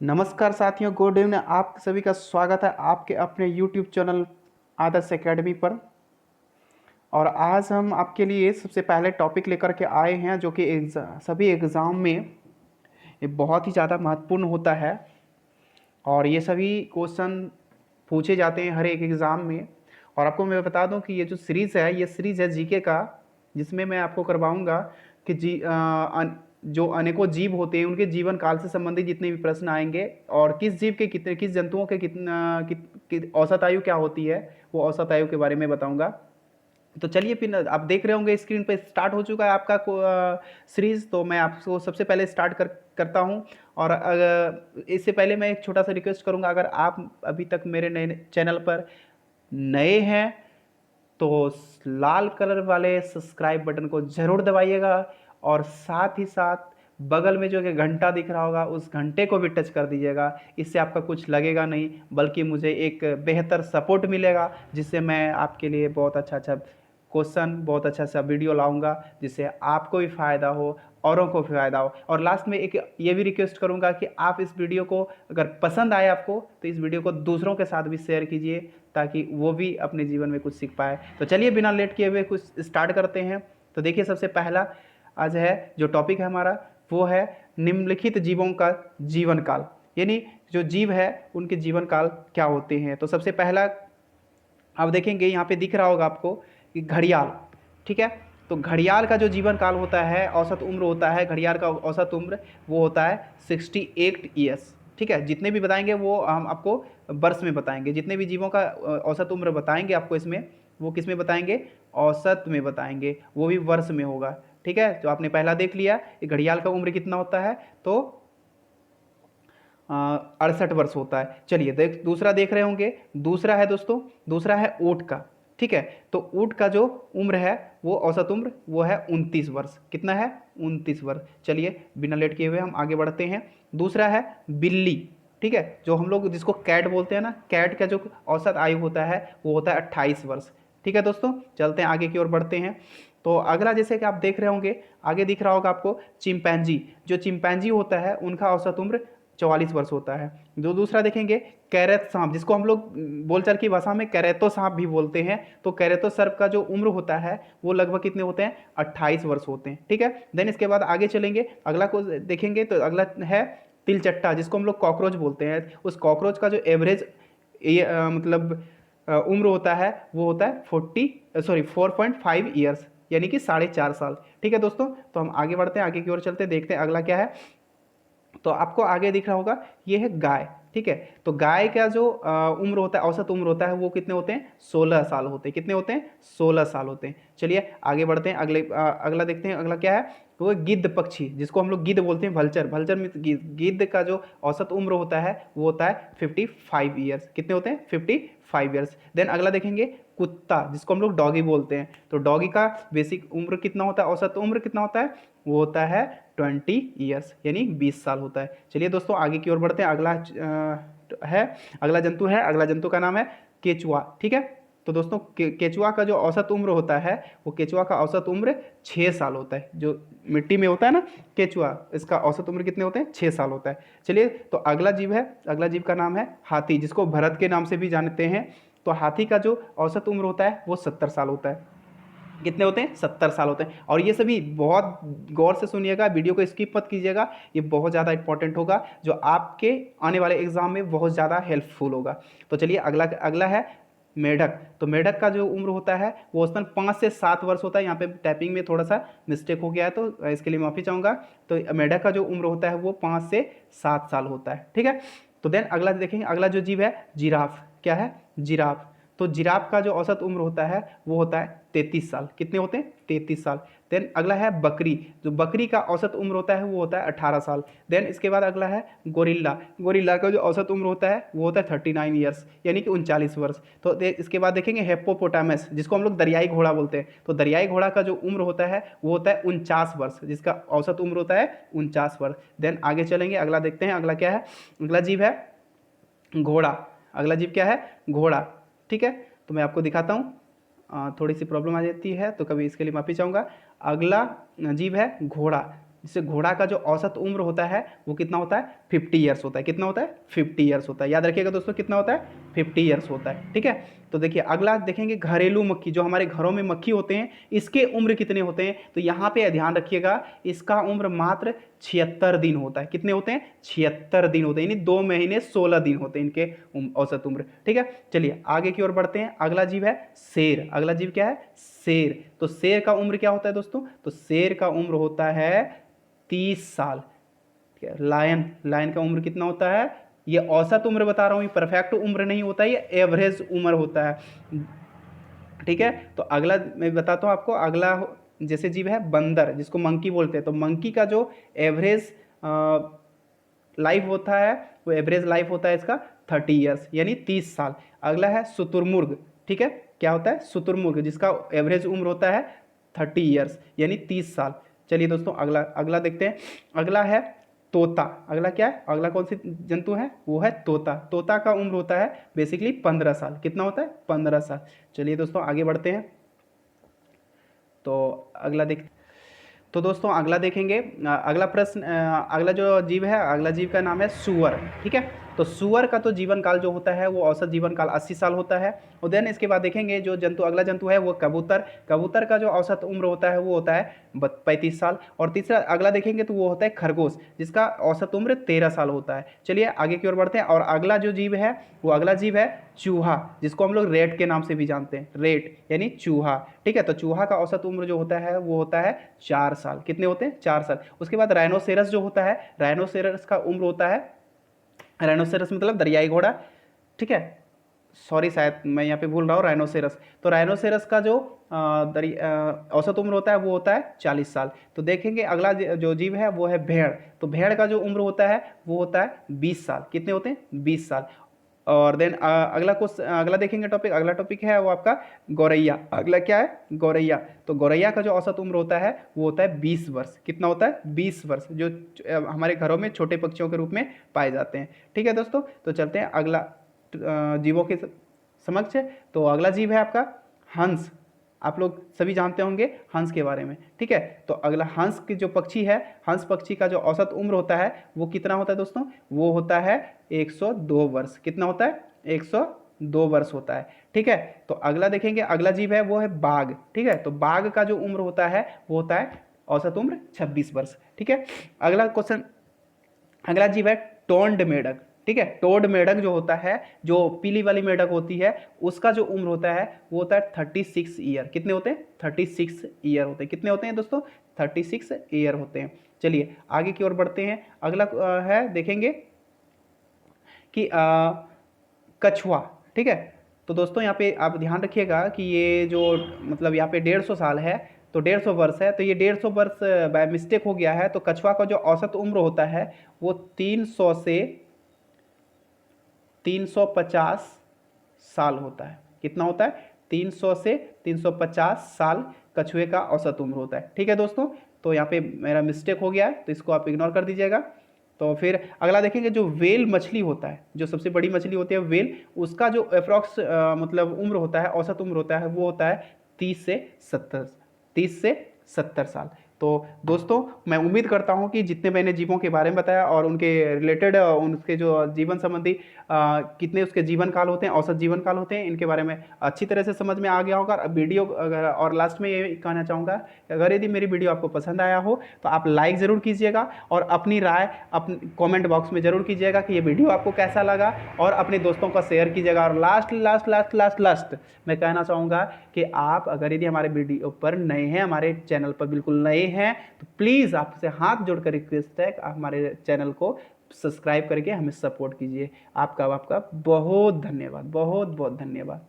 नमस्कार साथियों, good evening. आप सभी का स्वागत है आपके अपने YouTube चैनल आदर्श एकेडमी पर। और आज हम आपके लिए सबसे पहले टॉपिक लेकर के आए हैं जो कि सभी एग्ज़ाम में ये बहुत ही ज़्यादा महत्वपूर्ण होता है और ये सभी क्वेश्चन पूछे जाते हैं हर एक एग्ज़ाम में। और आपको मैं बता दूं कि ये जो सीरीज़ है, ये सीरीज़ है जीके का, जिसमें मैं आपको करवाऊंगा कि जो अनेकों जीव होते हैं उनके जीवन काल से संबंधित जितने भी प्रश्न आएंगे और किस जीव के कितने, किस जंतुओं के औसत आयु क्या होती है, वो औसत आयु के बारे में बताऊंगा। तो चलिए फिर आप देख रहे होंगे स्क्रीन पे स्टार्ट हो चुका है आपका सीरीज़। तो मैं आपको सबसे पहले स्टार्ट करता हूं। और इससे पहले मैं एक छोटा सा रिक्वेस्ट करूंगा, अगर आप अभी तक मेरे नए चैनल पर नए हैं तो लाल कलर वाले सब्सक्राइब बटन को ज़रूर दबाइएगा और साथ ही साथ बगल में जो कि घंटा दिख रहा होगा उस घंटे को भी टच कर दीजिएगा। इससे आपका कुछ लगेगा नहीं, बल्कि मुझे एक बेहतर सपोर्ट मिलेगा, जिससे मैं आपके लिए बहुत अच्छा क्वेश्चन, बहुत अच्छा सा वीडियो लाऊंगा, जिससे आपको भी फ़ायदा हो, औरों को भी फ़ायदा हो। और लास्ट में एक ये भी रिक्वेस्ट करूंगा कि आप इस वीडियो को अगर पसंद आए आपको, तो इस वीडियो को दूसरों के साथ भी शेयर कीजिए ताकि वो भी अपने जीवन में कुछ सीख पाए। तो चलिए बिना लेट किए हुए कुछ स्टार्ट करते हैं। तो देखिए, सबसे पहला आज है जो टॉपिक है हमारा, वो है निम्नलिखित जीवों का जीवन काल, यानी जो जीव है उनके जीवन काल क्या होते हैं। तो सबसे पहला आप देखेंगे यहाँ पे दिख रहा होगा आपको कि घड़ियाल, ठीक है। तो घड़ियाल का जो जीवन काल होता है, औसत उम्र होता है, घड़ियाल का औसत उम्र वो होता है 68 ईयर्स, ठीक है। जितने भी बताएंगे वो हम आपको वर्ष में बताएंगे, जितने भी जीवों का औसत उम्र बताएंगे आपको इसमें, वो किस में बताएंगे, औसत में बताएंगे, वो भी वर्ष में होगा, ठीक है। तो आपने पहला देख लिया कि घड़ियाल का उम्र कितना होता है, तो 68 वर्ष होता है। चलिए दूसरा देख रहे होंगे, दूसरा है दोस्तों, दूसरा है ऊँट का, ठीक है। तो ऊँट का जो उम्र है, वो औसत उम्र वो है 29 वर्ष। कितना है, 29 वर्ष। चलिए बिना लेट किए हुए हम आगे बढ़ते हैं। दूसरा है बिल्ली, ठीक है, जो हम लोग जिसको कैट बोलते हैं ना, कैट का जो औसत आयु होता है वो होता है 28 वर्ष, ठीक है दोस्तों। चलते हैं आगे की ओर बढ़ते हैं। तो अगला जैसे कि आप देख रहे होंगे, आगे दिख रहा होगा आपको चिंपैंजी। जो चिंपैंजी होता है उनका औसत उम्र 44 वर्ष होता है। जो दूसरा देखेंगे कैरेत सांप, जिसको हम लोग बोलचाल की भाषा में कैरेतो सांप भी बोलते हैं। तो कैरेतो सर्प का जो उम्र होता है वो लगभग कितने होते हैं, 28 वर्ष होते हैं, ठीक है। देन इसके बाद आगे चलेंगे, अगला को देखेंगे तो अगला है तिलचट्टा, जिसको हम लोग कॉकरोच बोलते हैं। उस कॉकरोच का जो एवरेज मतलब उम्र होता है वो होता है 4.5 ईयर्स, यानी कि 4.5 साल, ठीक है दोस्तों। तो हम आगे बढ़ते हैं, आगे की ओर चलते हैं, देखते हैं अगला क्या है। तो आपको आगे दिख रहा होगा ये है गाय, ठीक है। तो गाय का जो उम्र होता है, औसत उम्र होता है, वो कितने होते हैं, 16 साल होते हैं। कितने होते हैं, 16 साल होते हैं। चलिए आगे बढ़ते हैं, अगला देखते हैं, अगला क्या है, तो वो गिद्ध पक्षी, जिसको हम लोग गिद्ध बोलते हैं, भल्चर। भल्चर में गिद्ध का जो औसत उम्र होता है वो होता है 55 ईयर्स। कितने होते हैं, 55 ईयर्स। देन अगला देखेंगे कुत्ता, जिसको हम लोग डॉगी बोलते हैं। तो डॉगी का बेसिक उम्र कितना होता है, औसत उम्र कितना होता है, वो होता है 20 ईयर्स, यानी 20 साल होता है। चलिए दोस्तों आगे की ओर बढ़ते हैं। अगला जंतु है, अगला जंतु का नाम है केचुआ, ठीक है। तो दोस्तों केचुआ का जो औसत उम्र होता है, वो केचुआ का औसत उम्र 6 साल होता है। जो मिट्टी में होता है ना केचुआ, इसका औसत उम्र कितने होते हैं, 6 साल होता है। चलिए तो अगला जीव है, अगला जीव का नाम है हाथी, जिसको भरत के नाम से भी जानते हैं। तो हाथी का जो औसत उम्र होता है वो 70 साल होता है। कितने होते हैं, 70 साल होते हैं। और ये सभी बहुत गौर से सुनिएगा, वीडियो को स्किप मत कीजिएगा, ये बहुत ज़्यादा इंपॉर्टेंट होगा, जो आपके आने वाले एग्जाम में बहुत ज़्यादा हेल्पफुल होगा। तो चलिए अगला अगला है मेढक। तो मेढक का जो उम्र होता है वो औसतन 5 से 7 वर्ष होता है। यहाँ पे टाइपिंग में थोड़ा सा मिस्टेक हो गया है, तो इसके लिए माफ़ी चाहूँगा। तो मेढक का जो उम्र होता है वो 5 से 7 साल होता है, ठीक है। तो देन अगला देखेंगे, अगला जो जीव है जिराफ, क्या है, जिराफ। तो जिराफ का जो औसत उम्र होता है वो होता है 33 साल। कितने होते हैं, 33 साल। देन अगला है बकरी, जो बकरी का औसत उम्र होता है वो होता है 18 साल। देन इसके बाद अगला है गोरिल्ला। गोरिल्ला का जो औसत उम्र होता है वो होता है 39 ईयर्स, यानी कि 39 वर्ष। तो इसके बाद देखेंगे हेप्पोपोटामस, जिसको हम लोग दरियाई घोड़ा बोलते हैं। तो दरियाई घोड़ा का जो उम्र होता है वो होता है 49 वर्ष, जिसका औसत उम्र होता है 49 वर्ष। देन आगे चलेंगे, अगला देखते हैं, अगला क्या है, अगला जीव है घोड़ा। अगला जीव क्या है, घोड़ा, ठीक है। तो मैं आपको दिखाता हूँ, थोड़ी सी प्रॉब्लम आ जाती है तो कभी इसके लिए माफ़ी चाहूँगा। अगला जीव है घोड़ा। जिससे घोड़ा का जो औसत उम्र होता है वो कितना होता है, 50 ईयर्स होता है। कितना होता है, 50 ईयर्स होता है। याद रखिएगा दोस्तों, कितना होता है, 50 ईयर्स होता है। ठीक है, तो देखिए अगला देखेंगे घरेलू मक्खी, जो हमारे घरों में मक्खी होते हैं, इसके उम्र कितने होते हैं। तो यहाँ पे ध्यान रखिएगा, इसका उम्र मात्र 76 दिन होता है। कितने होते हैं, 76 दिन होते हैं, यानी 2 महीने 16 दिन होते हैं इनके औसत उम्र। ठीक है, चलिए आगे की ओर बढ़ते हैं। अगला जीव है शेर। अगला जीव क्या है, शेर। तो शेर का उम्र क्या होता है दोस्तों, तो शेर का उम्र होता है 30 साल। ठीक है, लायन, लायन का उम्र कितना होता है, ये औसत उम्र बता रहा हूँ, ये परफेक्ट उम्र नहीं होता है, ये एवरेज उम्र होता है। ठीक है, तो अगला मैं बताता हूँ आपको। अगला जैसे जीव है बंदर, जिसको मंकी बोलते हैं। तो मंकी का जो एवरेज लाइफ होता है, वो एवरेज लाइफ होता है इसका 30 ईयर्स, यानी 30 साल। अगला है शुतुरमुर्ग। ठीक है, क्या होता है, शुतुरमुर्ग, जिसका एवरेज उम्र होता है 30 ईयर्स, यानी 30 साल। चलिए दोस्तों अगला अगला देखते हैं। अगला है तोता। अगला क्या है, अगला कौन सी जंतु है, वो है तोता। तोता का उम्र होता है बेसिकली 15 साल। कितना होता है, 15 साल। चलिए दोस्तों आगे बढ़ते हैं। तो अगला देख तो दोस्तों अगला देखेंगे, अगला प्रश्न, अगला जो जीव है, अगला जीव का नाम है सूअर। ठीक है, तो सूअर का तो जीवन काल जो होता है वो औसत जीवन काल 80 साल होता है। और देन इसके बाद देखेंगे जो जंतु, अगला जंतु है वो कबूतर। कबूतर का जो औसत उम्र होता है वो होता है 35 साल। और तीसरा अगला देखेंगे तो वो होता है खरगोश, जिसका औसत उम्र 13 साल होता है। चलिए आगे की ओर बढ़ते हैं। और अगला जो जीव है, वो अगला जीव है चूहा, जिसको हम लोग रेट के नाम से भी जानते हैं, रेट यानी चूहा। ठीक है, तो चूहा का औसत उम्र जो होता है वो होता है 4 साल। कितने होते हैं, 4 साल। उसके बाद राइनोसेरस जो होता है, राइनोसेरस का उम्र होता है, राइनोसेरस मतलब दरियाई घोड़ा। ठीक है, सॉरी शायद मैं यहाँ पे भूल रहा हूँ, राइनोसेरस। तो राइनोसेरस का जो औसत उम्र होता है वो होता है 40 साल। तो देखेंगे अगला जो जीव है वो है भेड़। तो भेड़ का जो उम्र होता है वो होता है 20 साल। कितने होते हैं, 20 साल। और देन अगला देखेंगे टॉपिक, अगला टॉपिक है वो आपका गौरैया। अगला क्या है, गौरैया। तो गौरैया का जो औसत उम्र होता है वो होता है 20 वर्ष। कितना होता है, 20 वर्ष, जो हमारे घरों में छोटे पक्षियों के रूप में पाए जाते हैं। ठीक है दोस्तों, तो चलते हैं अगला जीवों के समक्ष। तो अगला जीव है आपका हंस। आप लोग सभी जानते होंगे हंस के बारे में। ठीक है, तो अगला हंस की जो पक्षी है, हंस पक्षी का जो औसत उम्र होता है वो कितना होता है दोस्तों, वो होता है 102 वर्ष। कितना होता है, 102 वर्ष होता है। ठीक है, तो अगला देखेंगे, अगला जीव है वो है बाघ। ठीक है, तो बाघ का जो उम्र होता है वो होता है औसत उम्र 26 वर्ष। ठीक है, अगला क्वेश्चन, अगला जीव है टोंड मेढक। ठीक है, टोड मेढक जो होता है, जो पीली वाली मेढक होती है, उसका जो उम्र होता है वो होता है 36 ईयर। कितने होते हैं, 36 ईयर होते हैं। कितने होते हैं दोस्तों, 36 ईयर होते हैं। चलिए आगे की ओर बढ़ते हैं। अगला है देखेंगे कि कछुआ। ठीक है, तो दोस्तों यहाँ पे आप ध्यान रखिएगा कि ये जो मतलब यहाँ पे 150 साल है, तो 150 वर्ष है, तो ये 150 वर्ष बाय मिस्टेक हो गया है। तो कछुआ का जो औसत उम्र होता है वो 300 से 350 साल होता है। कितना होता है, 300 से 350 साल कछुए का औसत उम्र होता है। ठीक है दोस्तों, तो यहाँ पे मेरा मिस्टेक हो गया है, तो इसको आप इग्नोर कर दीजिएगा। तो फिर अगला देखेंगे, जो वेल मछली होता है, जो सबसे बड़ी मछली होती है वेल, उसका जो अप्रॉक्स मतलब उम्र होता है, औसत उम्र होता है वो होता है 30 से 70 साल। तो दोस्तों मैं उम्मीद करता हूं कि जितने मैंने जीवों के बारे में बताया और उनके रिलेटेड उनके जो जीवन संबंधी कितने उसके जीवन काल होते हैं, औसत जीवन काल होते हैं, इनके बारे में अच्छी तरह से समझ में आ गया होगा। वीडियो अगर, और लास्ट में ये कहना चाहूँगा, अगर यदि मेरी वीडियो आपको पसंद आया हो तो आप लाइक ज़रूर कीजिएगा और अपनी राय अपने कॉमेंट बॉक्स में ज़रूर कीजिएगा कि ये वीडियो आपको कैसा लगा, और अपने दोस्तों का शेयर कीजिएगा। और लास्ट मैं कहना चाहूँगा कि आप अगर यदि हमारे वीडियो पर नए हैं, हमारे चैनल पर बिल्कुल नए हैं, तो प्लीज़ आपसे हाथ जोड़कर रिक्वेस्ट है हमारे चैनल को सब्सक्राइब करके हमें सपोर्ट कीजिए। आपका बहुत धन्यवाद, बहुत बहुत धन्यवाद।